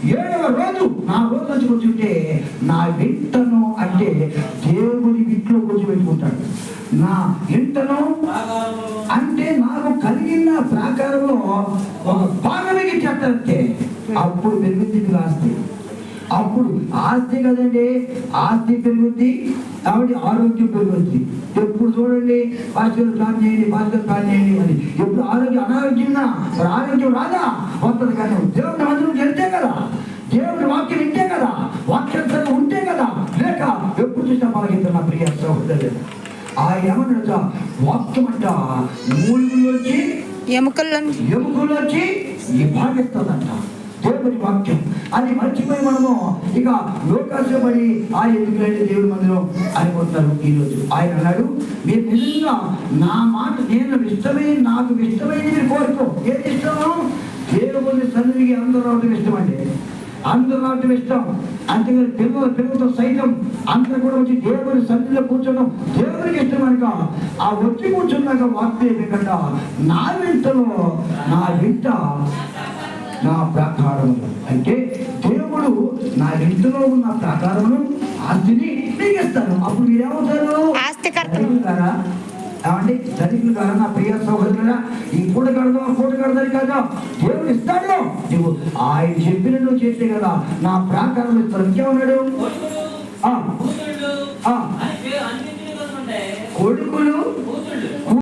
7వ రోజు నా రోజు నుంచి కూర్చుంటే నా ఇంటను అంటే దేవుని ఇంట్లో కూర్చోబెట్టుకుంటాడు. నా ఇంటను అంటే నాకు కలిగిన ప్రాకారంలో ఒక భాగమే చెప్తారంటే అప్పుడు పెరుగుతుంది ఆస్తి. అప్పుడు ఆస్తి కదండి, ఆస్తి పెరుగుద్ది, కాబట్టి ఆరోగ్యం పెరుగుద్ది. ఎప్పుడు చూడండి భాస్కర్ ప్లాన్ చేయండి, భాస్కర్ ప్లాన్ చేయండి అని. ఎప్పుడు అనారోగ్యంగా ఆరోగ్యం రాదా? వస్తుంది. కానీ దేవుని మందిరం వెళ్తే కదా, దేవుని వాక్యం వింటే కదా, వాక్యం ఉంటే కదా, లేక ఎప్పుడు చూసినా మనకి నా ప్రియ సహోదరులు ఆయన ఏమన్నా వాక్యం అంట మూలుగులోంచి ఎముకల్లోంచి ఈ భాగిస్తుందంట దేవుని వాక్యం. అది మర్చిపోయి మనము ఇక లోకాశ పడి ఆ ఎందుకంటే దేవుడి మందిరం అనుకుంటారు. ఈరోజు ఆయన అన్నాడు, మీరు నిజంగా నా మాట నాకు ఇష్టమైనది మీరు కోరుకో. ఏది ఇష్టము? దేవుని సన్నిధికి అందరూ రావడం ఇష్టం అండి, అందరూ రావడం ఇష్టం. అంతేగాని పిల్లలతో సైతం అందరూ కూడా వచ్చి దేవుని సన్నిధిలో కూర్చోడం దేవునికి ఇష్టం కనుక ఆ వచ్చి కూర్చున్నాక వాక్యం ఎందుకంట నా వింట నా ప్రాకారములు అంటే దేవుడు నా ఇంటిలో ఉన్న ప్రాకారమును ఆస్తిని మిగిస్తాను. అప్పుడు మీరేమవుతారు? ధనికులారా, ఏమండి ధనికులు కాదా నా ప్రియ సహోదరులా? ఈ పూట కడదాం కాదా దేవుడు ఇస్తాడు. నువ్వు ఆయన చెప్పిన నువ్వు చేస్తే కదా నా ప్రాకారం ఇస్తాను. ఇంకేమన్నాడు?